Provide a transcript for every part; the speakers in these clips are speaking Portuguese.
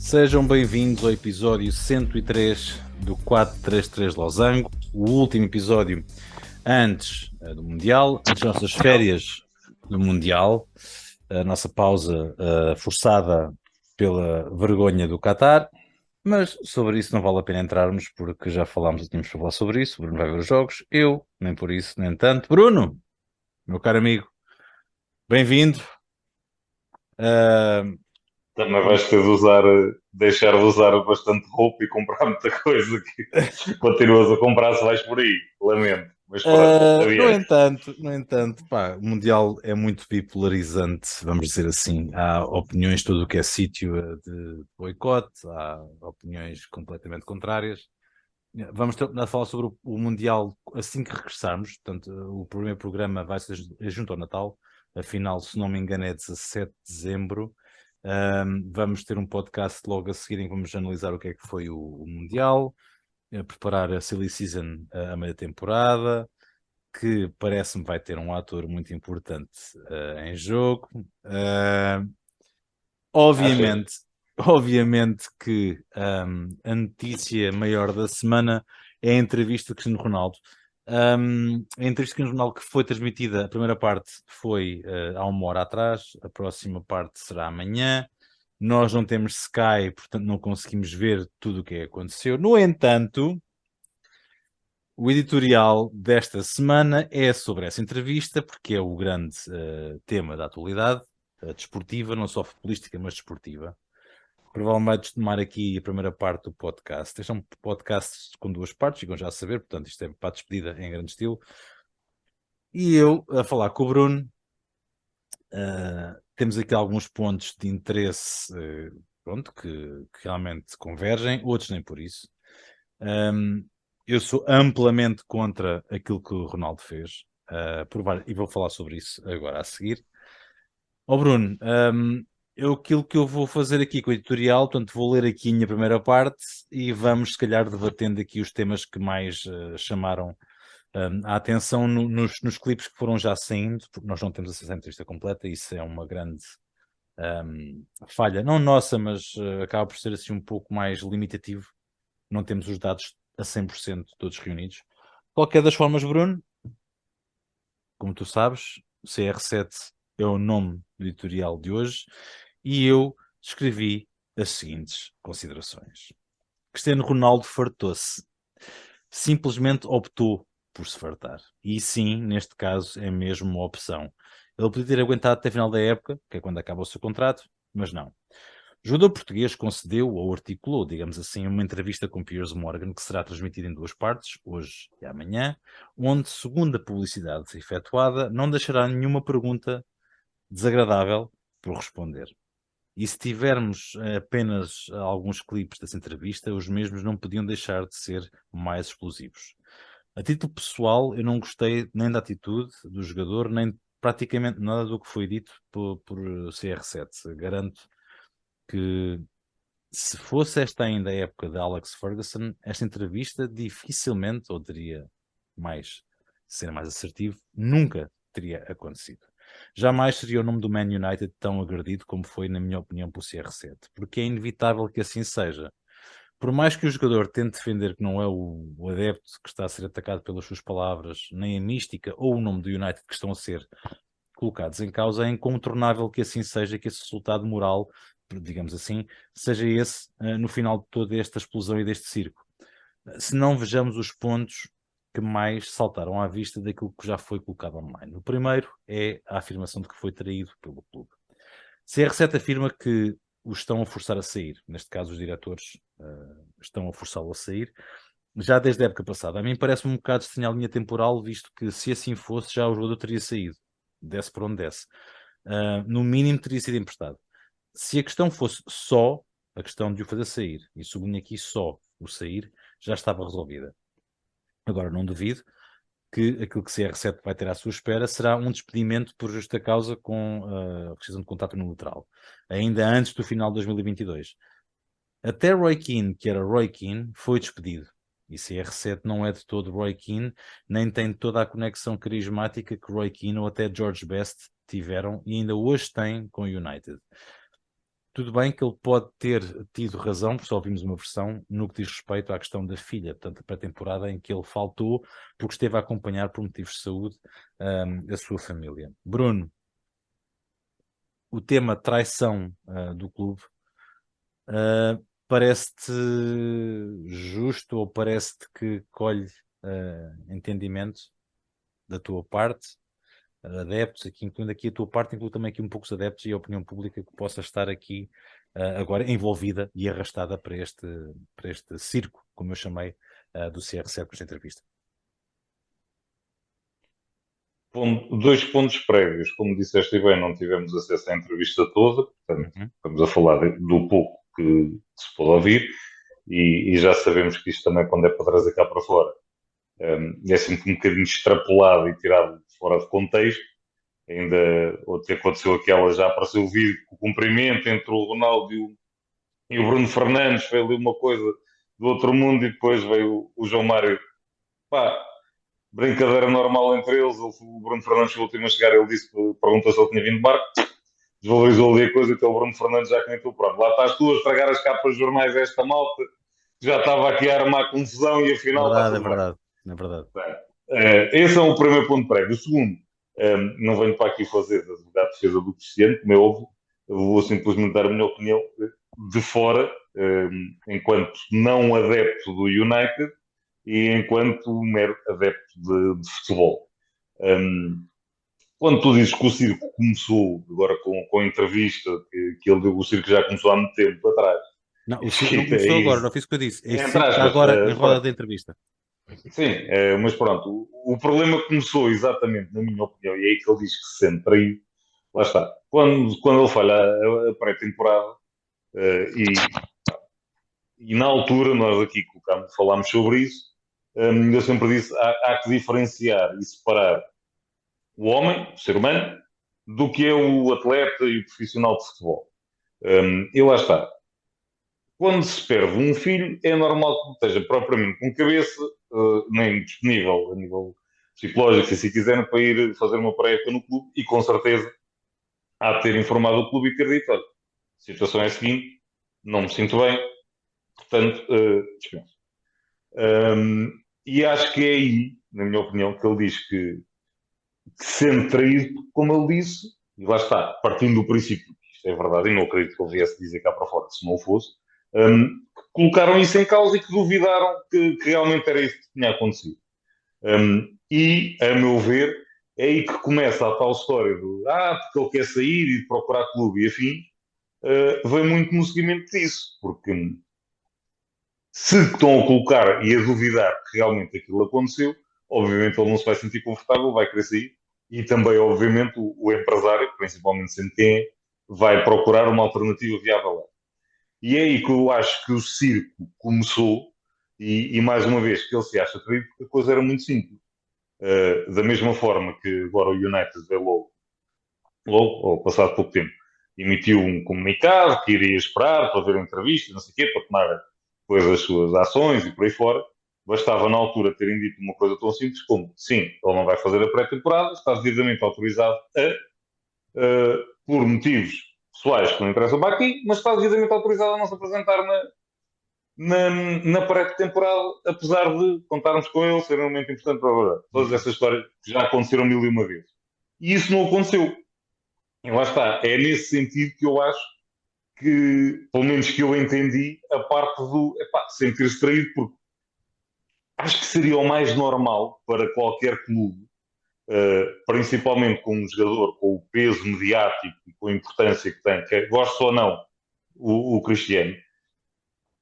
Sejam bem-vindos ao episódio 103 do 433 Losango, o último episódio antes do Mundial, antes das nossas férias do Mundial, a nossa pausa forçada pela vergonha do Qatar, mas sobre isso não vale a pena entrarmos porque já falámos e tínhamos para falar sobre isso. O Bruno vai ver os jogos, eu, nem por isso, nem tanto. Bruno, meu caro amigo, bem-vindo. Também vais ter de usar, deixar de usar bastante roupa e comprar muita coisa que continuas a comprar se vais por aí. Lamento. Mas pronto, No adiante. entanto, pá, o Mundial é muito bipolarizante, vamos dizer assim. Há opiniões, tudo o que é sítio de boicote, há opiniões completamente contrárias. Vamos a falar sobre o Mundial assim que regressarmos. Portanto, o primeiro programa vai ser junto ao Natal. Afinal, se não me engano, é 17 de dezembro. Vamos ter um podcast logo a seguir em que vamos analisar o que é que foi o Mundial, preparar a Silly Season, a meia temporada, que parece-me vai ter um ator muito importante em jogo. Achas? Obviamente, obviamente que a notícia maior da semana é a entrevista de Cristiano Ronaldo. A entrevista de Cristiano Ronaldo que foi transmitida, a primeira parte foi há uma hora atrás, a próxima parte será amanhã. Nós não temos Sky, portanto não conseguimos ver tudo o que aconteceu. No entanto, o editorial desta semana é sobre essa entrevista, porque é o grande tema da atualidade, desportiva, não só futebolística, mas desportiva. Provavelmente vai tomar aqui a primeira parte do podcast. Este é um podcast com duas partes, ficam já a saber, portanto, isto é para a despedida em grande estilo. E eu, a falar com o Bruno, temos aqui alguns pontos de interesse, pronto, que realmente convergem, outros nem por isso. Eu sou amplamente contra aquilo que o Ronaldo fez, e vou falar sobre isso agora a seguir. Ó Bruno, aquilo que eu vou fazer aqui com o editorial, portanto, vou ler aqui a minha primeira parte e vamos, se calhar, debatendo aqui os temas que mais chamaram a atenção nos clipes que foram já saindo, porque nós não temos acesso à entrevista completa, e isso é uma grande falha, não nossa, mas acaba por ser assim um pouco mais limitativo. Não temos os dados a 100% todos reunidos. Qualquer das formas, Bruno, como tu sabes, o CR7 é o nome do editorial de hoje e eu escrevi as seguintes considerações. Cristiano Ronaldo fartou-se. Simplesmente optou por se fartar. E sim, neste caso, é mesmo uma opção. Ele podia ter aguentado até a final da época, que é quando acaba o seu contrato, mas não. O jogador português concedeu ou articulou, digamos assim, uma entrevista com Piers Morgan, que será transmitida em duas partes, hoje e amanhã, onde, segundo a publicidade efetuada, não deixará nenhuma pergunta desagradável por responder. E se tivermos apenas alguns clipes dessa entrevista, os mesmos não podiam deixar de ser mais explosivos. A título pessoal, eu não gostei nem da atitude do jogador, nem praticamente nada do que foi dito por CR7. Garanto que se fosse esta ainda a época de Alex Ferguson, esta entrevista dificilmente, ou diria mais, ser mais assertivo, nunca teria acontecido. Jamais seria o nome do Man United tão agredido como foi, na minha opinião, por CR7, porque é inevitável que assim seja. Por mais que o jogador tente defender que não é o adepto que está a ser atacado pelas suas palavras, nem a mística ou o nome do United que estão a ser colocados em causa, é incontornável que assim seja, que esse resultado moral, digamos assim, seja esse no final de toda esta explosão e deste circo. Se não vejamos os pontos que mais saltaram à vista daquilo que já foi colocado online. O primeiro é a afirmação de que foi traído pelo clube. CR7 afirma que o estão a forçar a sair. Neste caso, os diretores estão a forçá-lo a sair. Já desde a época passada. A mim parece um bocado estranha a linha temporal, visto que se assim fosse, já o jogador teria saído. Desce por onde desce. No mínimo, teria sido emprestado. Se a questão fosse só a questão de o fazer sair, e sublinho aqui só o sair, já estava resolvida. Agora, não duvido que aquilo que CR7 vai ter à sua espera será um despedimento por justa causa com rescisão de contrato unilateral, ainda antes do final de 2022. Até Roy Keane, que era Roy Keane, foi despedido. E CR7 não é de todo Roy Keane, nem tem toda a conexão carismática que Roy Keane ou até George Best tiveram e ainda hoje têm com o United. tudo bem que ele pode ter tido razão, porque só ouvimos uma versão, no que diz respeito à questão da filha, portanto, a pré-temporada em que ele faltou porque esteve a acompanhar por motivos de saúde a sua família. Bruno, o tema traição do clube, parece-te justo ou parece-te que colhe entendimento da tua parte? Adeptos, aqui, incluindo aqui a tua parte, incluindo também aqui um pouco os adeptos e a opinião pública que possa estar aqui agora envolvida e arrastada para este circo, como eu chamei, do CR7 com esta entrevista. Dois pontos prévios. Como disseste bem, não tivemos acesso à entrevista toda, portanto, estamos a falar do pouco que se pôde ouvir e já sabemos que isto também, quando é para trazer cá para fora, é sempre um bocadinho extrapolado e tirado fora de contexto. Ainda ontem aconteceu aquela, já apareceu o vídeo com o cumprimento entre o Ronaldo e o Bruno Fernandes, foi ali uma coisa do outro mundo e depois veio o João Mário. Pá, brincadeira normal entre eles. O Bruno Fernandes foi o último a chegar. Ele disse, perguntou se ele tinha vindo de barco, desvalorizou ali a coisa. Então o Bruno Fernandes já comentou: pronto, lá estás tu a estragar as capas de jornais desta malta, já estava aqui a armar confusão e afinal está tudo bem. É verdade. Esse é o primeiro ponto prévio. O segundo, não venho para aqui fazer de advogado de defesa do Cristiano, como é óbvio, eu vou simplesmente dar a minha opinião de fora, enquanto não adepto do United e enquanto mero adepto de futebol. Quando tu dizes que o circo começou agora com a entrevista que ele deu, o circo já começou há muito tempo atrás. Não, o circo não começou agora, não fiz o que eu disse. Este Entre circo está aspas, agora em roda de entrevista. sim, mas pronto, o problema começou exatamente, na minha opinião, e é aí que ele diz que se sente traído. Lá está. Quando ele falha a pré-temporada, e na altura nós aqui falámos sobre isso, eu sempre disse há que diferenciar e separar o homem, o ser humano, do que é o atleta e o profissional de futebol. E lá está. Quando se perde um filho, é normal que esteja propriamente com cabeça, nem disponível a nível psicológico, se quiserem, para ir fazer uma pré-época no clube, e com certeza há de ter informado o clube e ter dito: olha, a situação é a seguinte, não me sinto bem, portanto, dispenso. E acho que é aí, na minha opinião, que ele diz que sendo traído, como ele disse, e lá está, partindo do princípio que isto é verdade, e não acredito que ele viesse dizer cá para fora, se não o fosse, colocaram isso em causa e que duvidaram que realmente era isso que tinha acontecido. E, a meu ver, é aí que começa a tal história do porque ele quer sair e procurar clube e afim, vem muito no seguimento disso, porque se estão a colocar e a duvidar que realmente aquilo aconteceu, obviamente ele não se vai sentir confortável, vai querer sair, e também, obviamente, o empresário, principalmente sendo quem é, vai procurar uma alternativa viável. E é aí que eu acho que o circo começou, e mais uma vez que ele se acha traído, porque a coisa era muito simples. Da mesma forma que agora o United veio logo, ou passado pouco tempo, emitiu um comunicado que iria esperar para ver a entrevista, não sei o quê, para tomar depois as suas ações e por aí fora. Bastava na altura terem dito uma coisa tão simples como: sim, ele não vai fazer a pré-temporada, está devidamente autorizado por motivos pessoais que não interessam para aqui, mas está devidamente autorizado a não se apresentar na pré-temporada, apesar de contarmos com ele, ser um momento importante para agora. Todas essas histórias que já aconteceram mil e uma vezes. E isso não aconteceu. E lá está. É nesse sentido que eu acho que, pelo menos que eu entendi, a parte do sentir-se traído, porque acho que seria o mais normal para qualquer clube, principalmente com um jogador com o peso mediático e com a importância que tem, quer goste ou não, o Cristiano,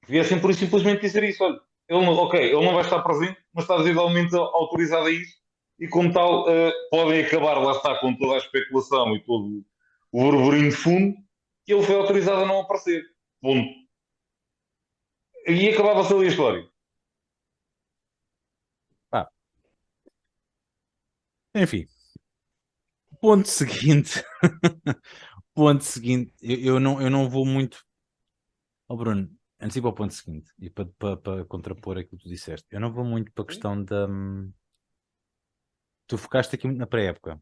viessem por isso simplesmente dizer isso: olha, ele não vai estar presente, mas está devidamente autorizado a isso, e como tal, podem acabar, lá está, com toda a especulação e todo o burburinho de fundo, que ele foi autorizado a não aparecer. Ponto. E acabava-se ali a história. Ah, enfim, ponto seguinte. Ponto seguinte, eu não vou muito. Bruno, antes de ir para o ponto seguinte, e para contrapor aquilo que tu disseste, eu não vou muito para a questão da. Tu focaste aqui muito na pré-época.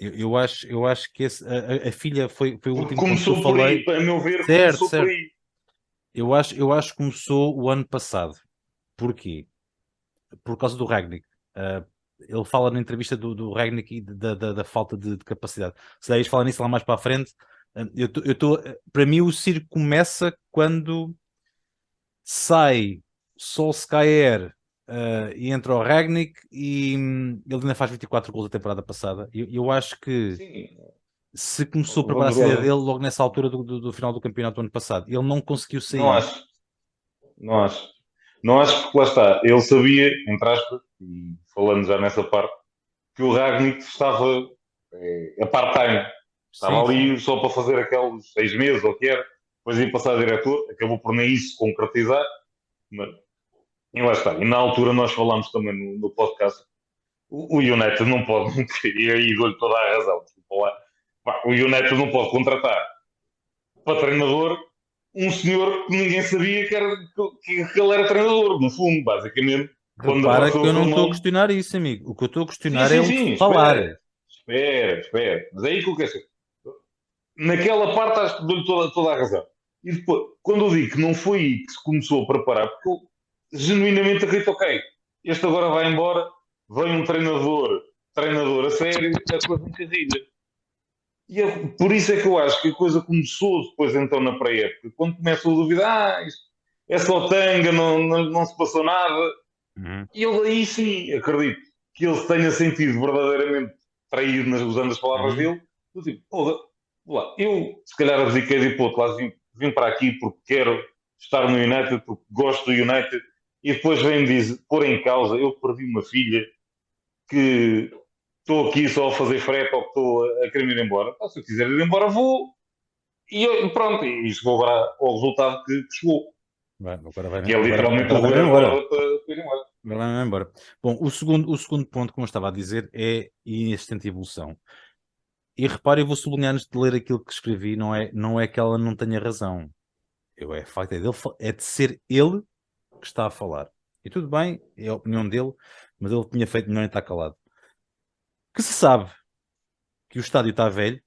Eu acho que a filha foi o Porque último ponto que eu começou por falei. aí, a meu ver, Certo, começou por certo. aí. Eu acho que começou o ano passado. Porquê? Por causa do Ragnick. Ele fala na entrevista do Ragnick e da falta de capacidade. Se daí falar nisso lá mais para a frente, para mim o circo começa quando sai Solskjaer e entra o Ragnick e ele ainda faz 24 gols da temporada passada. Eu acho que Sim, se começou a vamos preparar-se a ideia ver. dele logo nessa altura do final do campeonato do ano passado, ele não conseguiu Não sair. acho, não acho. Não acho porque lá está. Ele sabia, entre aspas, e falando já nessa parte, que o Ragnick estava a part-time. Estava Sim, sim. ali só para fazer aqueles 6 meses ou o que era, depois ia passar a diretor, acabou por nem isso concretizar, mas e lá está. E na altura nós falámos também no podcast, o United não pode, e aí dou-lhe toda a razão, desculpa lá. Pá, o United não pode contratar para treinador um senhor que ninguém sabia que ele era treinador, no fundo, basicamente, quando Repara que apareceu eu não aquele estou a nome. questionar isso, amigo. O que eu estou a Sim, questionar é sim, o de sim, falar. espera, espera, espera. Mas é aí que eu quero ser. Naquela parte acho que dou-lhe toda a razão. E depois, quando eu digo que não foi aí que se começou a preparar, porque eu genuinamente acredito, ok, este agora vai embora, vem um treinador a sério, a coisa encarrilha. Por isso é que eu acho que a coisa começou depois então na pré-época, quando começam a duvidar, isto é só tanga, não se passou nada. Uhum. E eu aí sim acredito que ele se tenha sentido verdadeiramente traído usando as palavras Uhum. dele. Do tipo, porra, lá, eu se calhar abdiquei de hipótese, vim para aqui porque quero estar no United, porque gosto do United, e depois vem dizer, pôr em causa, eu perdi uma filha que estou aqui só a fazer frete ou que estou a querer ir embora. Se eu quiser ir embora, vou. Pronto, e chegou agora ao resultado que chegou, que é literalmente Agora o vai roer mesmo a embora. corda para ir embora. Agora vai mesmo embora. Bom, o segundo ponto, como eu estava a dizer, é insistente evolução. E repare, eu vou sublinhar antes de ler aquilo que escrevi, não é que ela não tenha razão. O facto é, é de ser ele que está a falar. E tudo bem, é a opinião dele, mas ele tinha feito melhor em estar calado. Que se sabe que o estádio está velho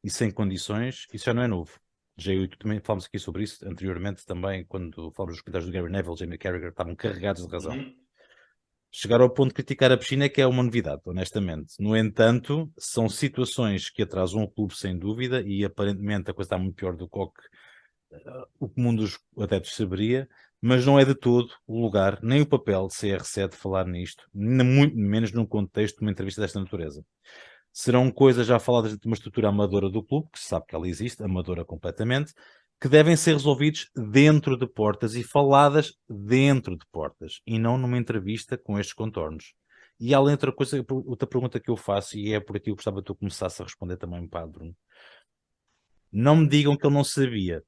e sem condições, isso já não é novo. Já eu e tu também falámos aqui sobre isso anteriormente também, quando falámos dos comentários do Gary Neville, Jamie Carragher, estavam carregados de razão. Uhum. Chegar ao ponto de criticar a piscina é que é uma novidade, honestamente. No entanto, são situações que atrasam o clube sem dúvida e aparentemente a coisa está muito pior do que o comum dos adeptos saberia, mas não é de todo o lugar, nem o papel de CR7 falar nisto, muito menos num contexto de uma entrevista desta natureza. Serão coisas já faladas de uma estrutura amadora do clube, que se sabe que ela existe, amadora completamente, que devem ser resolvidos dentro de portas e faladas dentro de portas, e não numa entrevista com estes contornos. E além de outra pergunta que eu faço, e é por aqui que eu gostava que tu começasse a responder também, Padre Bruno. Não me digam que ele não sabia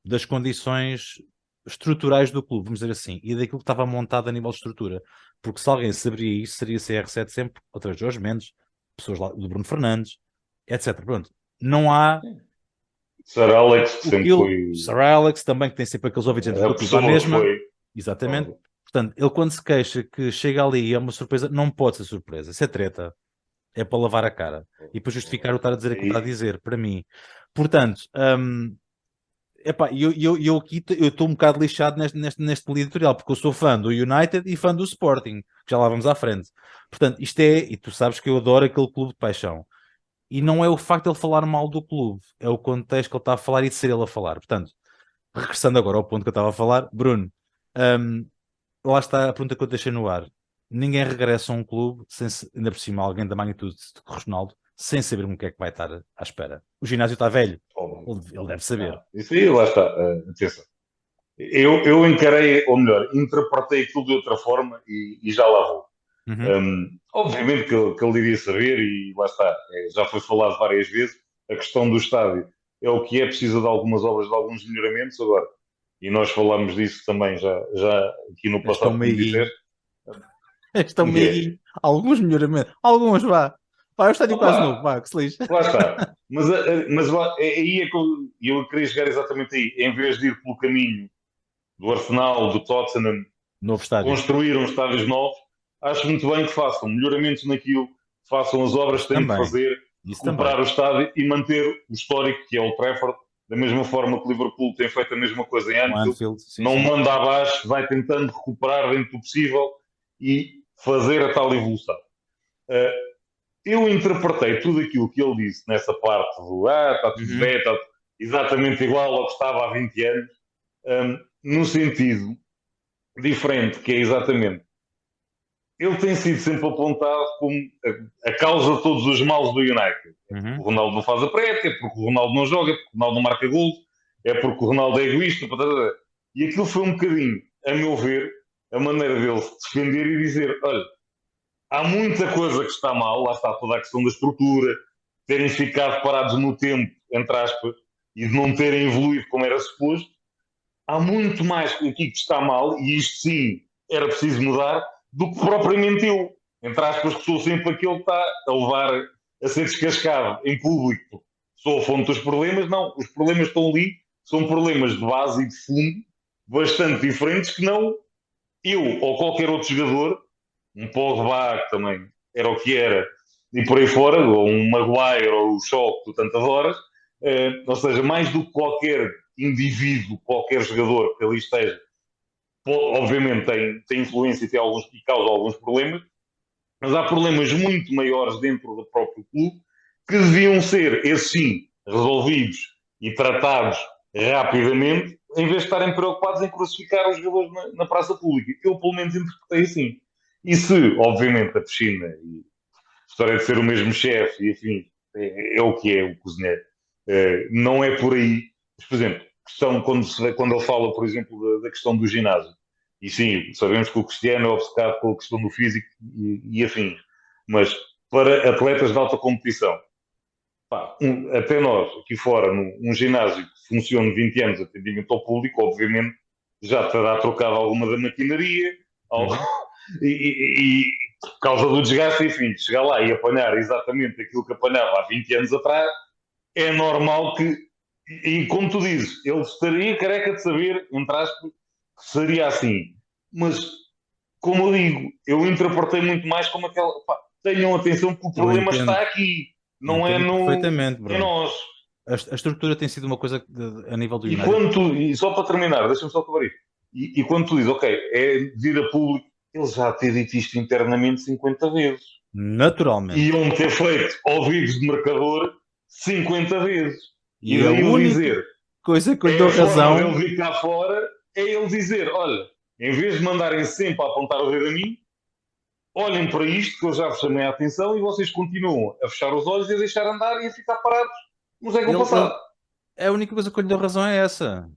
das condições estruturais do clube, vamos dizer assim, e daquilo que estava montado a nível de estrutura. Porque se alguém saberia isso, seria CR7 sempre, outras de Jorge Mendes, pessoas lá do Bruno Fernandes, etc. Pronto. Não há Sir Alex, que o sempre que ele, foi Sir Alex também, que tem sempre aqueles ouvidos dentro a do clube à pessoa que mesma, foi. exatamente. Pronto. Portanto, ele quando se queixa que chega ali e é uma surpresa, não pode ser surpresa. Isso é treta. É para lavar a cara. E para justificar o estar a dizer aquilo que está a Aí, dizer, para mim. Portanto, epá, eu aqui eu estou um bocado lixado neste editorial, porque eu sou fã do United e fã do Sporting, que já lá vamos à frente. Portanto, isto é, e tu sabes que eu adoro aquele clube de paixão. E não é o facto de ele falar mal do clube, é o contexto que ele está a falar e de ser ele a falar. Portanto, regressando agora ao ponto que eu estava a falar, Bruno, hum, lá está a pergunta que eu deixei no ar. Ninguém regressa a um clube, ainda por cima alguém da magnitude de Ronaldo, sem saber o que é que vai estar à espera. O ginásio está velho, óbvio. ele deve saber. Não, isso aí, lá está. Atenção. Eu encarei, ou melhor, interpretei aquilo de outra forma e já lá vou. Uhum. Obviamente que ele iria saber, e lá está, já foi falado várias vezes, a questão do estádio é o que é, precisa de algumas obras, de alguns melhoramentos agora. E nós falámos disso também já aqui no Este é um passado, como meiguinho. disseste. Este é um Em que é? meiguinho. Alguns melhoramentos. Alguns, vá. Vá, eu estádio quase novo, Opa, vá, que se lixe. lá está. Mas aí é que eu queria chegar exatamente aí. Em vez de ir pelo caminho do Arsenal, do Tottenham, Novo estádio. construíram estádios novos, acho muito bem que façam melhoramentos naquilo, façam as obras Isso que têm que também. fazer, recuperar também. o estádio e manter o histórico que é o Trafford, da mesma forma que o Liverpool tem feito a mesma coisa em Anfield, Sim, não sim. manda abaixo, vai tentando recuperar dentro do possível e fazer a tal evolução. Eu interpretei tudo aquilo que ele disse nessa parte do está tudo bem, está exatamente igual ao que estava há 20 anos, no sentido diferente, que é exatamente ele tem sido sempre apontado como a causa de todos os males do United. É porque o Ronaldo não faz a preta, é porque o Ronaldo não joga, é porque o Ronaldo não marca gols, é porque o Ronaldo é egoísta. E aquilo foi um bocadinho, a meu ver, a maneira dele se defender e dizer: olha, há muita coisa que está mal, lá está toda a questão da estrutura, terem ficado parados no tempo, entre aspas, e de não terem evoluído como era suposto. Há muito mais aqui que está mal, e isto sim era preciso mudar, do que propriamente eu. Entre aspas, que sou sempre aquele que está a levar a ser descascado em público. Sou a fonte dos problemas. Não, os problemas estão ali, são problemas de base e de fundo bastante diferentes que não eu ou qualquer outro jogador, um Pogba que também era o que era, e por aí fora, ou um Maguire ou o Shaw que tu tanto adoras, ou seja, mais do que qualquer indivíduo, qualquer jogador que ali esteja, obviamente tem influência e, e causa alguns problemas, mas há problemas muito maiores dentro do próprio clube que deviam ser, esses sim, resolvidos e tratados rapidamente, em vez de estarem preocupados em crucificar os jogadores na praça pública. Eu, pelo menos, interpretei assim. E se, obviamente, a piscina e a história de ser o mesmo chefe e, enfim, é o que é o cozinheiro, não é por aí. Mas, por exemplo, quando ele fala, por exemplo, da questão do ginásio, e sim, sabemos que o Cristiano é obcecado pela questão do físico e afins, mas para atletas de alta competição, pá, até nós, aqui fora, num ginásio que funciona 20 anos, atendimento ao público, obviamente já terá trocado alguma da maquinaria, e por causa do desgaste, enfim, de chegar lá e apanhar exatamente aquilo que apanhava há 20 anos atrás, é normal que, e como tu dizes, ele estaria careca de saber, entre aspas, que seria assim. Mas, como eu digo, eu interpretei muito mais como aquela. Pá, tenham atenção que o Eu problema está aqui, não é entendo perfeitamente, em Bruno. nós. A estrutura tem sido uma coisa a nível do E United. quando tu, e só para terminar, deixa-me só acabar isto. E quando tu dizes, ok, é devido a público, ele já ter dito isto internamente 50 vezes. Naturalmente. Iam ter feito ouvidos de marcador 50 vezes. E E a daí o única dizer, coisa que eu lhe é a dou forma razão, dele vir cá fora, é ele dizer, olha, em vez de mandarem sempre a apontar o dedo a mim, olhem para isto que eu já vos chamei a atenção e vocês continuam a fechar os olhos e a deixar andar e a ficar parados no século ele, passado. a única coisa que eu lhe dou razão é essa.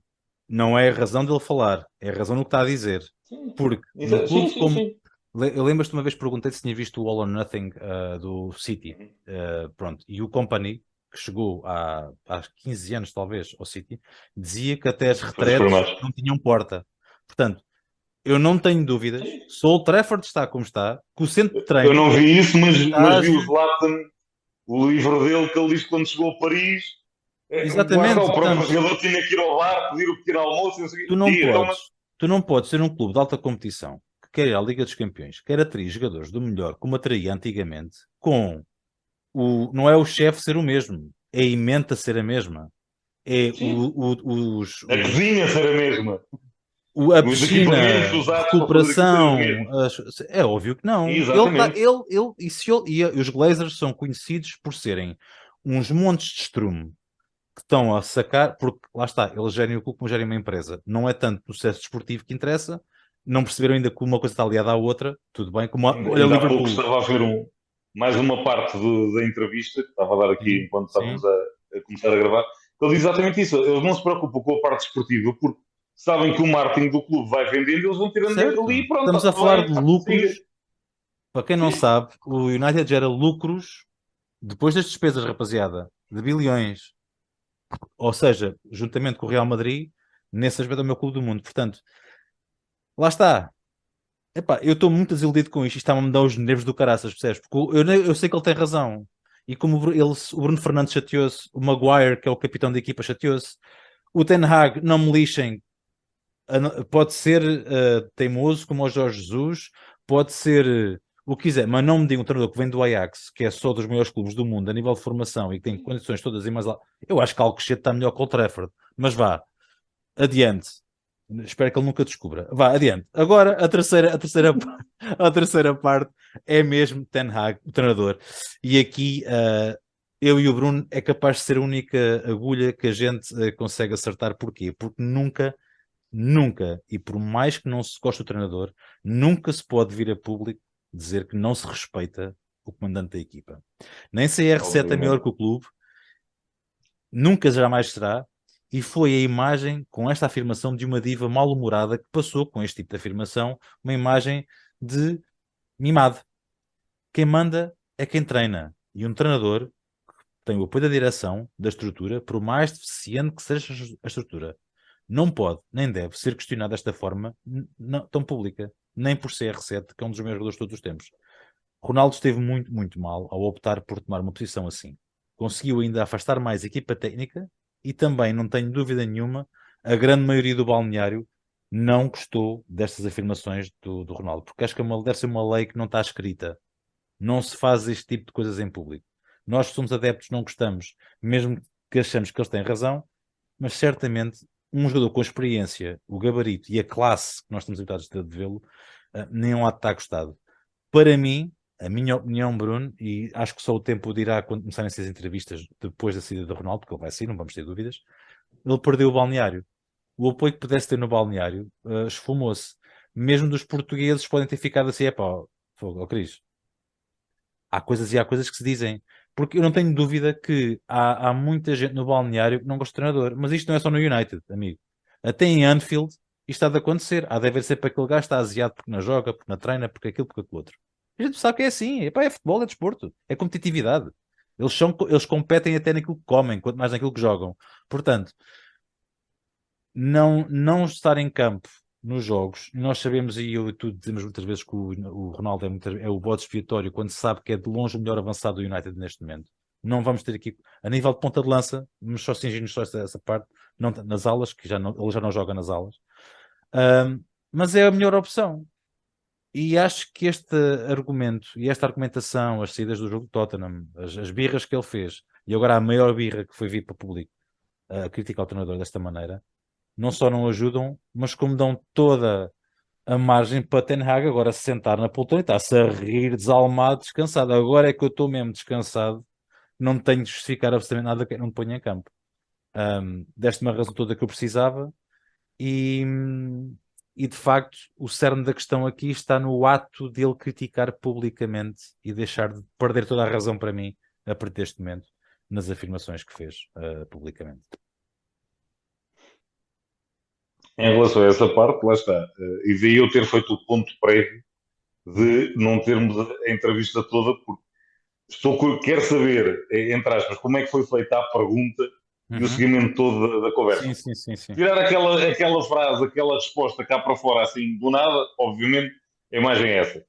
Não é a razão dele falar, é a razão no que está a dizer. Sim, Porque no sim, clube, sim, como. sim. Eu lembro-te uma vez perguntei se tinha visto o All or Nothing do City. Pronto. E o Company, que chegou há 15 anos, talvez, ao City, dizia que até as Foi dos retretes primeiros. não tinham porta. Portanto, eu não tenho dúvidas. Se o Old Trafford está como está, que o centro de Eu treino não vi isso, mas está a vi o Zlatan, o livro dele, que ele diz que quando chegou a Paris, lá está, exatamente. o próprio Portanto, jogador tinha que ir ao bar, pedir o pequeno almoço, e não sei o tu quê. não E, então, mas, podes, tu não podes ser um clube de alta competição que quer ir à Liga dos Campeões, quer atrair jogadores do melhor, como atraía antigamente, com não é o chefe ser o mesmo, é a ementa ser a mesma, é sim, os, a cozinha ser a mesma, a os equipamentos piscina, usados para fazer aquilo ser os recuperação, mesmos. é óbvio que não. Ele tá, Exatamente. e, se e os Glazers são conhecidos por serem uns montes de estrume que estão a sacar, porque lá está, eles gerem o clube como gerem uma empresa. Não é tanto o sucesso desportivo que interessa, não perceberam ainda que uma coisa está aliada à outra, tudo bem, como olha Ainda há pouco Liverpool. estava a ver mais uma parte da entrevista que estava a dar aqui Sim, enquanto sim. estávamos a começar a gravar. Ele diz exatamente isso. Eles não se preocupam com a parte esportiva porque sabem que o marketing do clube vai vendendo, eles vão tirando dinheiro dali Certo. e pronto, Estamos está a tudo falar bem, de siga. lucros. Para quem não Sim, sabe, o United gera lucros depois das despesas, rapaziada, de bilhões. Ou seja, juntamente com o Real Madrid, nesse aspecto é o meu clube do mundo. Portanto, lá está. Epá, eu estou muito desiludido com isto. Isto está-me a me dar os nervos do caraças, percebes? Porque eu sei que ele tem razão. E como o Bruno Fernandes chateou-se, o Maguire, que é o capitão da equipa, chateou-se. O Ten Hag, não me lixem, pode ser teimoso como o Jorge Jesus, pode ser o que quiser, mas não me diga um treinador que vem do Ajax, que é só dos maiores clubes do mundo a nível de formação e que tem condições todas e mais lá. Eu acho que Alcochete está melhor que o Trafford, mas vá, adiante. Espero que ele nunca descubra. Vá, adiante. Agora, a terceira parte é mesmo Ten Hag, o treinador. E aqui, eu e o Bruno é capaz de ser a única agulha que a gente consegue acertar. Porquê? Porque nunca, e por mais que não se goste do treinador, nunca se pode vir a público dizer que não se respeita o comandante da equipa. Nem CR7 é melhor Obviamente. que o clube, nunca jamais será, e foi a imagem com esta afirmação de uma diva mal-humorada que passou com este tipo de afirmação, uma imagem de mimado. Quem manda é quem treina, e um treinador tem o apoio da direção, da estrutura, por mais deficiente que seja a estrutura. Não pode, nem deve ser questionado desta forma tão pública, nem por CR7, que é um dos meus jogadores de todos os tempos. Ronaldo esteve muito, muito mal ao optar por tomar uma posição assim. Conseguiu ainda afastar mais a equipa técnica e também, não tenho dúvida nenhuma, a grande maioria do balneário não gostou destas afirmações do Ronaldo, porque acho que deve ser uma lei que não está escrita. Não se faz este tipo de coisas em público. Nós que somos adeptos não gostamos, mesmo que achamos que eles têm razão, mas certamente um jogador com a experiência, o gabarito e a classe que nós estamos habituados a vê-lo, nenhum há de estar gostado. Para mim, a minha opinião, Bruno, e acho que só o tempo dirá quando começarem essas entrevistas depois da saída do Ronaldo, porque ele vai sair, não vamos ter dúvidas, ele perdeu o balneário. O apoio que pudesse ter no balneário esfumou-se. Mesmo dos portugueses podem ter ficado assim, é pá, fogo, Cris, há coisas e há coisas que se dizem. Porque eu não tenho dúvida que há muita gente no balneário que não gosta de treinador. Mas isto não é só no United, amigo. Até em Anfield isto há de acontecer. Há de haver sempre aquele gajo que está aziado porque não joga, porque não treina, porque aquilo, porque aquilo outro. A gente sabe que é assim. Epá, é futebol, é desporto. É competitividade. Eles competem até naquilo que comem, quanto mais naquilo que jogam. Portanto, não estar em campo nos jogos, nós sabemos, e eu e tu dizemos muitas vezes que o Ronaldo é o bode expiatório quando se sabe que é de longe o melhor avançado do United neste momento. Não vamos ter aqui, a nível de ponta de lança, vamos só cingir-nos só essa parte, não, nas alas, que ele já não joga nas alas. Mas é a melhor opção. E acho que este argumento e esta argumentação, as saídas do jogo de Tottenham, as birras que ele fez, e agora a maior birra que foi vir para o público a criticar o treinador desta maneira, não só não ajudam, mas como dão toda a margem para Ten Hag agora se sentar na poltrona e está-se a rir, desalmado, descansado. Agora é que eu estou mesmo descansado, não tenho de justificar absolutamente nada que não me ponha em campo. Deste-me a razão toda que eu precisava e, e de facto o cerne da questão aqui está no ato dele criticar publicamente e deixar de perder toda a razão para mim a partir deste momento nas afirmações que fez publicamente. Em relação a essa parte, lá está. E daí eu ter feito o ponto prévio de não termos a entrevista toda, porque quero saber, entre aspas, como é que foi feita a pergunta e o Uhum. seguimento todo da conversa. Sim, sim, sim, sim. Tirar aquela frase, aquela resposta cá para fora, assim, do nada, obviamente, a imagem é essa.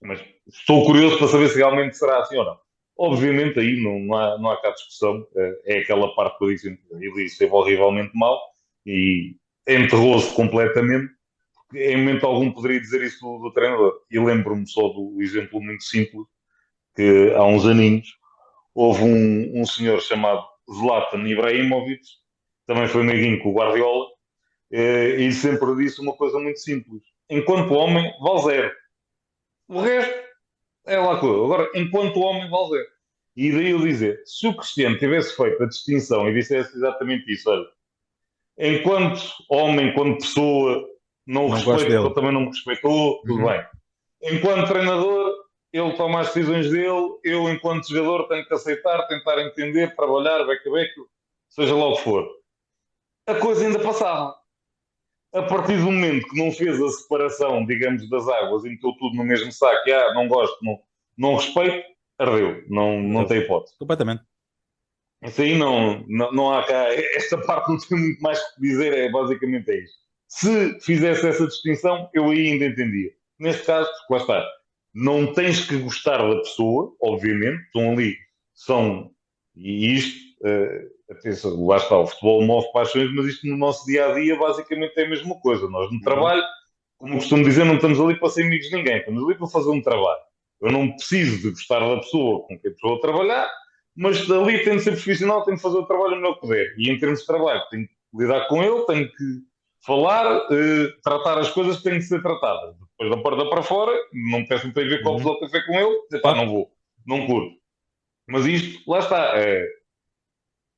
Mas estou curioso para saber se realmente será assim ou não. Obviamente, aí não há cá discussão. É aquela parte que eu disse, ele disse, esteve horrivelmente mal e enterrou-se completamente. Em momento algum poderia dizer isso do treinador. E lembro-me só do exemplo muito simples, que há uns aninhos houve um senhor chamado Zlatan Ibrahimovic, também foi amiguinho com o Guardiola, e sempre disse uma coisa muito simples. Enquanto homem, vale zero. O resto é lá coisa. Agora, enquanto homem, vale zero. E daí eu dizer, se o Cristiano tivesse feito a distinção e dissesse exatamente isso, olha, enquanto homem, enquanto pessoa, não o Não gosto respeito porque dele. ele também não me respeitou, tudo Uhum. bem. Enquanto treinador, ele toma as decisões dele, eu, enquanto jogador, tenho que aceitar, tentar entender, trabalhar, beca-beca, seja lá o que for. A coisa ainda passava. A partir do momento que não fez a separação, digamos, das águas e meteu tudo no mesmo saco, não gosto, não respeito, ardeu. Não tem hipótese. Completamente. Isso aí não há cá. Esta parte não tem muito mais que dizer, basicamente é isso. Se fizesse essa distinção, eu aí ainda entendia. Neste caso, lá está. Não tens que gostar da pessoa, obviamente, estão ali, são. E isto, atenção, lá está, o futebol move paixões, mas isto no nosso dia a dia basicamente é a mesma coisa. Nós no Uhum. trabalho, como costumo dizer, não estamos ali para ser amigos de ninguém, estamos ali para fazer um trabalho. Eu não preciso de gostar da pessoa com quem a pessoa trabalhar, mas ali tenho de ser profissional, tenho de fazer o trabalho o melhor que puder. E em termos de trabalho, tenho que lidar com ele, tenho que falar, tratar as coisas que têm de ser tratadas. Depois da porta para fora, não me peço para ir ver copos Uhum. ao café com ele, epá, Claro. não vou, não curto. Mas isto, lá está, é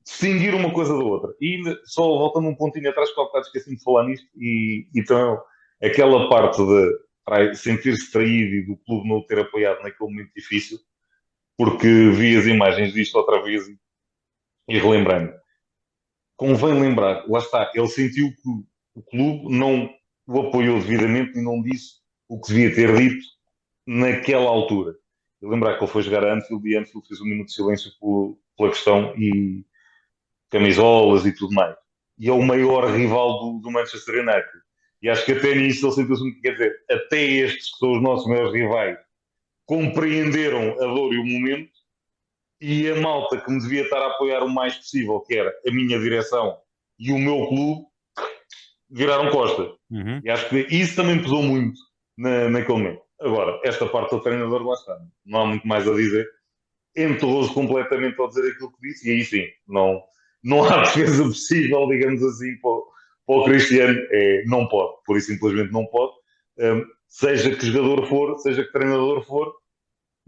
distinguir uma coisa da outra. E ainda, só voltando um pontinho atrás, que há bocado esqueci de falar nisto, e então aquela parte de sentir-se traído e do clube não o ter apoiado naquele momento difícil, porque vi as imagens disto outra vez e relembrando. Convém lembrar, lá está, ele sentiu que o clube não o apoiou devidamente e não disse o que devia ter dito naquela altura. E lembrar que ele foi jogar a Anfield e Anfield fez um minuto de silêncio pela questão e camisolas e tudo mais. E é o maior rival do Manchester United. E acho que até nisso ele sentiu-se, quer dizer, até estes que são os nossos maiores rivais compreenderam a dor e o momento e a malta que me devia estar a apoiar o mais possível, que era a minha direção e o meu clube, viraram costa. Uhum. E acho que isso também pesou muito naquele momento. Agora, esta parte do treinador, lá está. Não há muito mais a dizer. Enterrou-se completamente ao dizer aquilo que disse, e aí sim, não há defesa possível, digamos assim, para o Cristiano. Não pode, por isso simplesmente não pode. Seja que jogador for, seja que treinador for,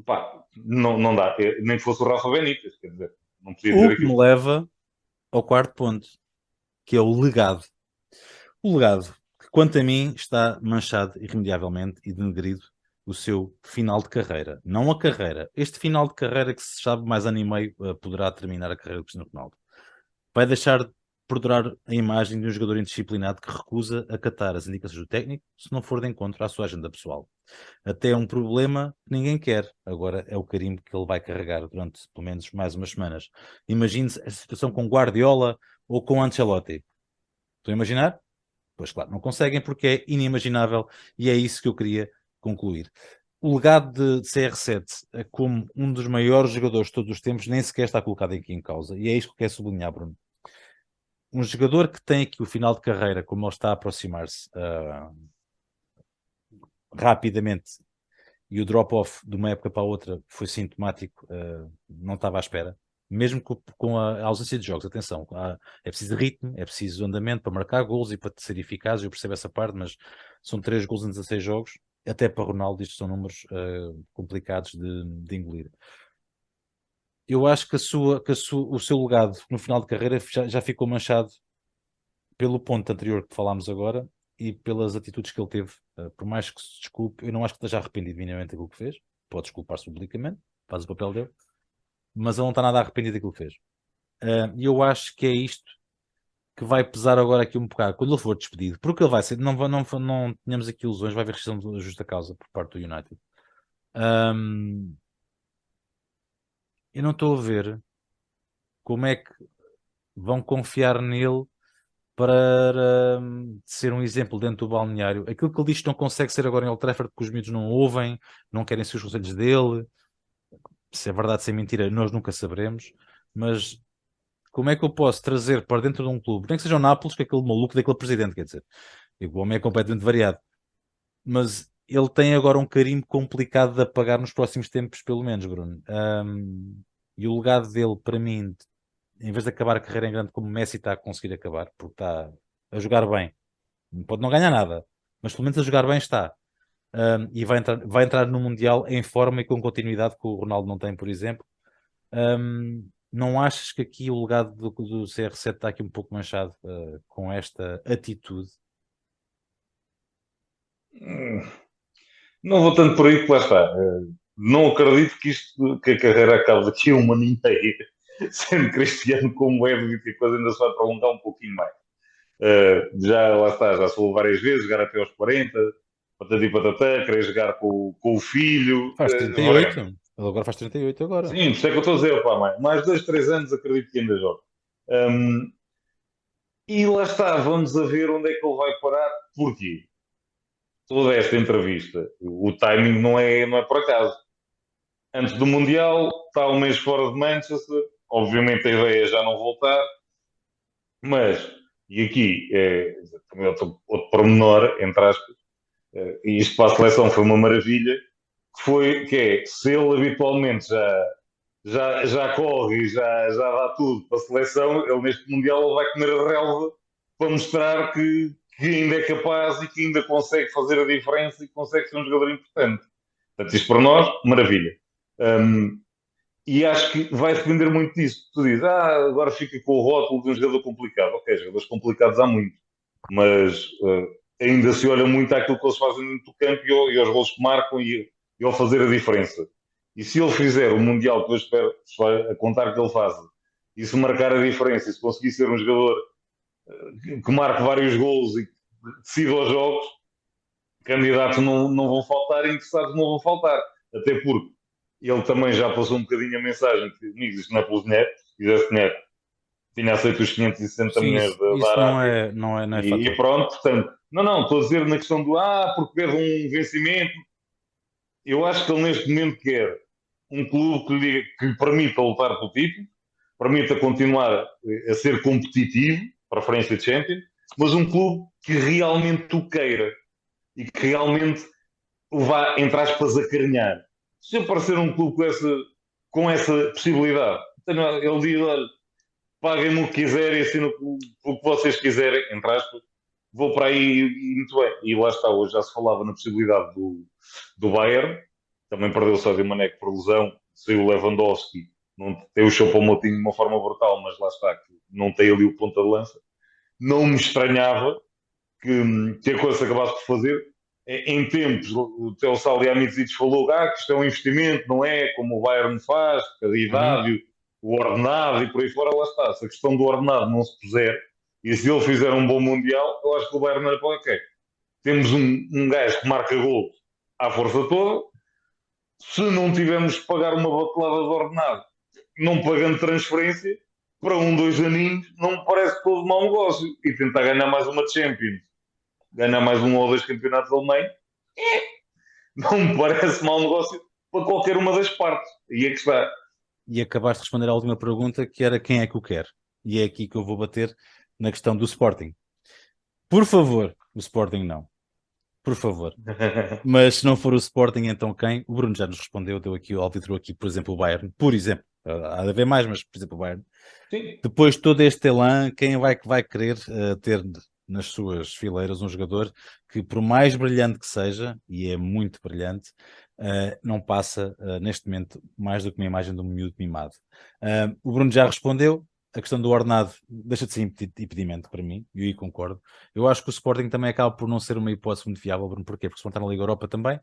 pá, não dá. Nem que fosse o Rafa Benítez, quer dizer, não podia dizer O que aquilo. me leva ao quarto ponto, que é o legado. O legado, que quanto a mim está manchado irremediavelmente e denegrido o seu final de carreira. Não a carreira. Este final de carreira que se sabe mais ano e meio poderá terminar a carreira do Cristiano Ronaldo. Vai deixar de perdurar a imagem de um jogador indisciplinado que recusa acatar as indicações do técnico se não for de encontro à sua agenda pessoal. Até é um problema que ninguém quer. Agora é o carimbo que ele vai carregar durante pelo menos mais umas semanas. Imagine-se a situação com Guardiola ou com Ancelotti. Estão a imaginar? Pois claro, não conseguem porque é inimaginável e é isso que eu queria concluir. O legado de CR7 como um dos maiores jogadores de todos os tempos nem sequer está colocado aqui em causa. E é isto que eu quero sublinhar, Bruno. Um jogador que tem aqui o final de carreira, como ele está a aproximar-se rapidamente, e o drop-off de uma época para a outra foi sintomático, não estava à espera. Mesmo com a ausência de jogos, atenção, é preciso ritmo, é preciso andamento para marcar gols e para ser eficaz, eu percebo essa parte, mas são 3 gols em 16 jogos, até para Ronaldo isto são números complicados de engolir. Eu acho que, o seu legado no final de carreira já ficou manchado pelo ponto anterior que falámos agora e pelas atitudes que ele teve. Por mais que se desculpe, eu não acho que esteja arrependido minimamente daquilo que fez. Pode desculpar-se publicamente, faz o papel dele, mas ele não está nada arrependido daquilo que fez. E eu acho que é isto que vai pesar agora aqui um bocado, quando ele for despedido, porque ele vai ser, não tínhamos aqui ilusões, vai haver rescisão de justa causa por parte do United. Eu não estou a ver como é que vão confiar nele para ser um exemplo dentro do balneário. Aquilo que ele diz que não consegue ser agora em Old Trafford porque os miúdos não ouvem, não querem ser os conselhos dele. Se é verdade, se é mentira, nós nunca saberemos. Mas como é que eu posso trazer para dentro de um clube, nem que seja o Nápoles, que é aquele maluco daquele presidente, quer dizer, e o homem é completamente variado, mas ele tem agora um carimbo complicado de apagar nos próximos tempos, pelo menos, Bruno. E o legado dele, para mim, em vez de acabar a carreira em grande como o Messi está a conseguir acabar, porque está a jogar bem, pode não ganhar nada, mas pelo menos a jogar bem está. E vai entrar no Mundial em forma e com continuidade que o Ronaldo não tem, por exemplo. Não achas que aqui o legado do CR7 está aqui um pouco manchado com esta atitude? Não vou tanto por aí, porque lá está. Não acredito que a carreira acabe daqui a um ano inteiro, sendo Cristiano como é, e que a coisa ainda se vai prolongar um pouquinho mais. Já lá está, já falou várias vezes, jogar até aos 40, patati patatá, querer jogar com o filho, Faz 38, veremos. ele agora faz 38 agora. Sim, por isso é que eu estou a dizer, pá, mais 2, 3 anos acredito que ainda joga. E lá está, vamos a ver onde é que ele vai parar. Porquê? Toda esta entrevista, o timing não é por acaso. Antes do Mundial, está um mês fora de Manchester, obviamente a ideia é já não voltar, mas, e aqui é também outro pormenor, entre aspas, e isto para a seleção foi uma maravilha, que é, se ele habitualmente já corre e já dá tudo para a seleção, ele neste Mundial ele vai comer a relva para mostrar que ainda é capaz e que ainda consegue fazer a diferença e consegue ser um jogador importante. Portanto, isto para nós, maravilha. Um, e acho que vai depender muito disso. Tu dizes, agora fica com o rótulo de um jogador complicado. Ok, jogadores complicados há muito, mas ainda se olha muito àquilo que eles fazem dentro do campo e aos gols que marcam e ao fazer a diferença. E se ele fizer o Mundial que eu espero, a contar que ele faça, e se marcar a diferença, e se conseguir ser um jogador que marque vários gols e que decida os jogos, candidatos não vão faltar e interessados não vão faltar. Até porque ele também já passou um bocadinho a mensagem que, amigos, isto não é pelos dinheiro, se quisesse dinheiro, tinha aceito os 560 Sim, milhões da isso Arábia não é e fator. pronto, portanto, não, estou a dizer na questão do porque perde um vencimento. Eu acho que ele neste momento quer um clube que lhe permita lutar pelo título, permita continuar a ser competitivo para a França Champions, mas um clube que realmente o queira e que realmente o vá, entre aspas, acarinhar. Se aparecer um clube com essa possibilidade, ele diz, olha, paguem-me o que quiserem, assino o que vocês quiserem, entre aspas, vou para aí e muito bem. E lá está, hoje já se falava na possibilidade do Bayern, também perdeu o Sadio Mané por lesão, saiu o Lewandowski, não tem o Choupo-Moting de uma forma brutal, mas lá está, que não tem ali o ponta de lança. Não me estranhava que a coisa acabasse por fazer. Em tempos, o Teo Salihamidzic falou que isto é um investimento, não é como o Bayern faz, a idade, o ordenado e por aí fora, lá está. Se a questão do ordenado não se puser e se ele fizer um bom Mundial, eu acho que o Bayern era para ok. Temos um gajo que marca gol à força toda, se não tivermos que pagar uma batelada de ordenado, não pagando transferência, para 2 aninhos, não me parece todo mau negócio. E tentar ganhar mais uma Champions, ganhar mais 1 ou 2 campeonatos alemães, não me parece mau negócio para qualquer uma das partes. E é que está. E acabaste de responder à última pergunta, que era quem é que o quer. E é aqui que eu vou bater na questão do Sporting. Por favor, o Sporting não. Por favor. Mas se não for o Sporting, então quem? O Bruno já nos respondeu, deu aqui, arbitrou aqui, por exemplo, o Bayern. Por exemplo. Há de haver mais, mas, por exemplo, o Bayern. Sim. Depois de todo este elan, quem vai querer ter nas suas fileiras um jogador que, por mais brilhante que seja, e é muito brilhante, não passa, neste momento, mais do que uma imagem de um miúdo mimado. O Bruno já respondeu. A questão do ordenado deixa de ser impedimento para mim, e eu aí concordo. Eu acho que o Sporting também acaba por não ser uma hipótese muito viável, Bruno. Porquê? Porque se está na Liga Europa também,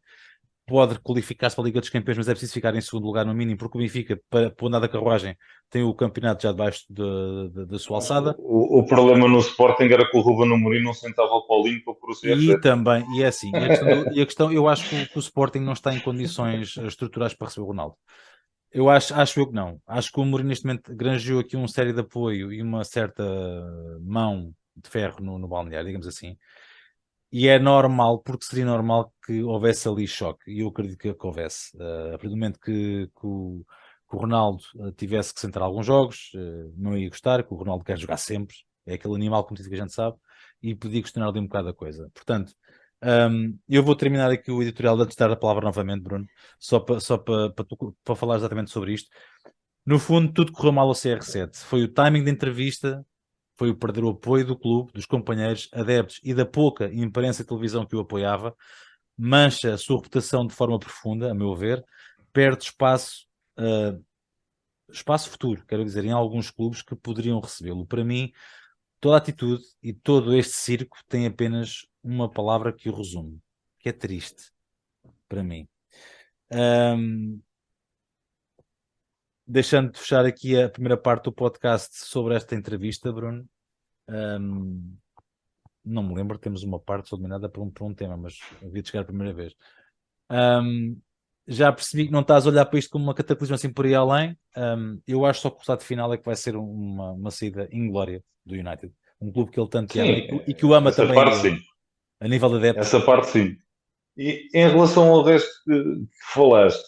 pode qualificar-se para a Liga dos Campeões, mas é preciso ficar em segundo lugar no mínimo, porque o Benfica, para o andar da carruagem, tem o campeonato já debaixo da sua alçada. O problema no Sporting era que o Ruben Amorim não sentava o Paulinho para pôr o E CR7. também, e é assim, e a questão, eu acho que o Sporting não está em condições estruturais para receber o Ronaldo. Eu acho eu que não. Acho que o Mourinho neste momento granjeou aqui uma série de apoio e uma certa mão de ferro no balneário, digamos assim. E é normal, porque seria normal que houvesse ali choque. E eu acredito que houvesse. A partir do momento que o Ronaldo tivesse que centrar alguns jogos, não ia gostar, que o Ronaldo quer jogar sempre. É aquele animal competitivo que a gente sabe. E podia questionar ali um bocado a coisa. Portanto, eu vou terminar aqui o editorial de te dar a palavra novamente, Bruno, só para falar exatamente sobre isto. No fundo, tudo correu mal ao CR7. Foi o timing da entrevista, foi o perder o apoio do clube, dos companheiros, adeptos e da pouca imprensa e televisão que o apoiava. Mancha a sua reputação de forma profunda, a meu ver. Perde espaço futuro, quero dizer, em alguns clubes que poderiam recebê-lo. Para mim, toda a atitude e todo este circo tem apenas uma palavra que o resume, que é triste, para mim. Deixando de fechar aqui a primeira parte do podcast sobre esta entrevista, Bruno, não me lembro, temos uma parte só dominada por um tema, mas havia de chegar a primeira vez. Já percebi que não estás a olhar para isto como uma cataclismo assim por aí além. Eu acho só que o resultado final é que vai ser uma saída inglória do United. Um clube que ele tanto ama e que o ama essa também parte sim. a nível de adeptos. Essa parte sim. E em relação ao resto que falaste,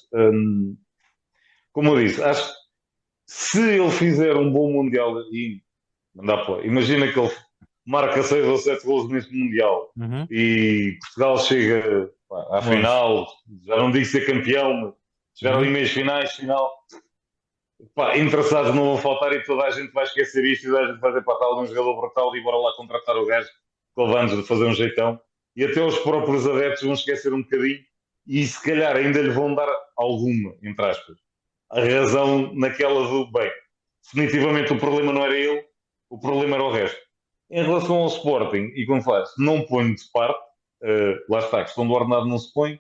como eu disse, acho que se ele fizer um bom Mundial, e imagina que ele marca 6 ou 7 gols neste Mundial Uhum. e Portugal chega À final, já não digo ser campeão, mas chegar ali meias finais, final. Pá, interessados não vão faltar e toda a gente vai esquecer isto e toda a gente vai dizer, pá, está ali um jogador brutal e bora lá contratar o gajo que ele vai nos fazer um jeitão. E até os próprios adeptos vão esquecer um bocadinho e se calhar ainda lhe vão dar alguma, entre aspas, a razão naquela do, bem, definitivamente o problema não era ele, o problema era o resto. Em relação ao Sporting, e como faz, não ponho de parte, lá está, a questão do ordenado não se põe,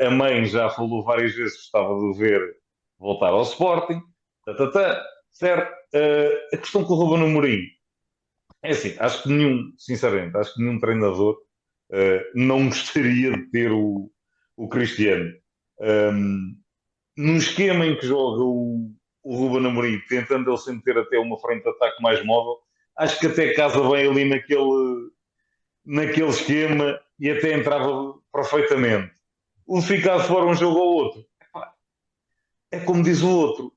a mãe já falou várias vezes que estava de ver voltar ao Sporting, certo? A questão com o Ruben Amorim, é assim, acho que sinceramente, acho que nenhum treinador não gostaria de ter o Cristiano. No esquema em que joga o Ruben Amorim, tentando ele sempre ter até uma frente de ataque mais móvel, acho que até casa bem ali naquele esquema e até entrava perfeitamente. O ficar fora um jogo ou outro, é como diz o outro,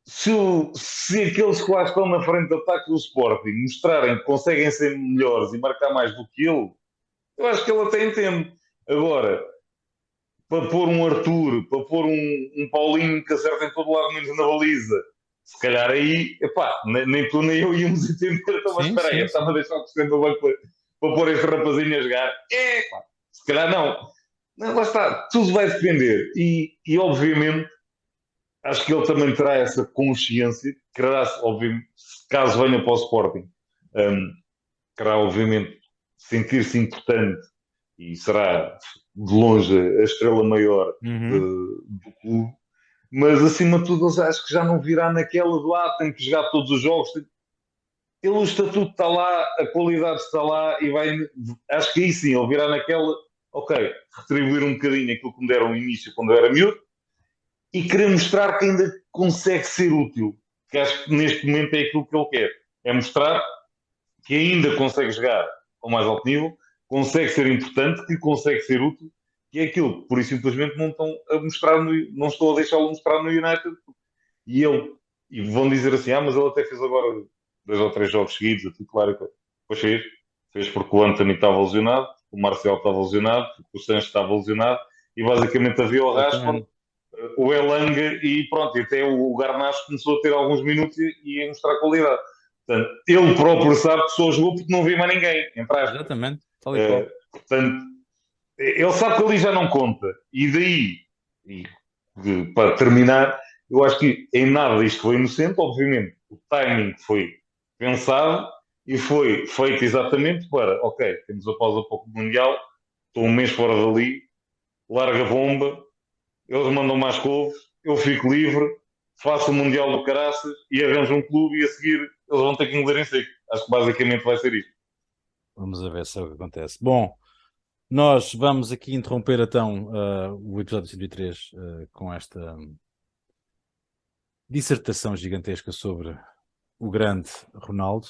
se aqueles que lá estão na frente de ataque do Sporting mostrarem que conseguem ser melhores e marcar mais do que ele, eu acho que ele até entende. Agora, para pôr um Arthur, para pôr um Paulinho que acerta em todo lado menos na baliza, se calhar aí, epá, nem tu nem eu íamos entender. Então, mas espera aí, estava a deixar o presidente do banco para pôr este rapazinho a jogar. Pá, se calhar não. Mas lá está, tudo vai depender. E obviamente, acho que ele também terá essa consciência, quererá, obviamente, caso venha para o Sporting, quererá, obviamente, sentir-se importante e será, de longe, a estrela maior do clube. Mas, acima de tudo, acho que já não virá naquela do tem que jogar todos os jogos. Ele, o estatuto está lá, a qualidade está lá e vai. Acho que aí sim, ele virá naquela, ok, retribuir um bocadinho aquilo que me deram no início quando eu era miúdo e querer mostrar que ainda consegue ser útil. Que acho que neste momento é aquilo que ele quer. É mostrar que ainda consegue jogar ao mais alto nível, consegue ser importante, que consegue ser útil, que é aquilo que, por isso simplesmente, não estão a mostrar, não estou a deixá-lo mostrar no United. E vão dizer assim, mas ele até fez agora 2 ou 3 jogos seguidos, a titular, pois fez porque o Antony estava lesionado, o Marcial estava lesionado, o Sancho estava lesionado, e basicamente havia o Rashford, o Elanga e pronto, e até o Garnacho começou a ter alguns minutos e a mostrar qualidade. Portanto, ele próprio sabe que só jogou porque não vê mais ninguém, entre aspas. Exatamente, tal e qual. Portanto, ele sabe que ali já não conta. E daí, para terminar, eu acho que em nada isto foi inocente, obviamente. O timing foi pensado e foi feito exatamente para, ok, temos a pausa para o Mundial, estou um mês fora dali, larga a bomba, eles mandam mais couves, eu fico livre, faço o Mundial do Caraças e arranjo um clube e a seguir eles vão ter que engolir em seco. Acho que basicamente vai ser isto. Vamos a ver se é o que acontece. Bom, nós vamos aqui interromper então o episódio 103 com esta dissertação gigantesca sobre o grande Ronaldo,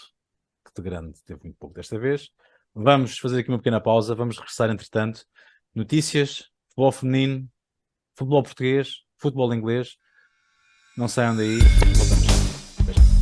que de grande teve muito pouco desta vez. Vamos fazer aqui uma pequena pausa, vamos regressar entretanto. Notícias, futebol feminino, futebol português, futebol inglês. Não saiam daí, voltamos.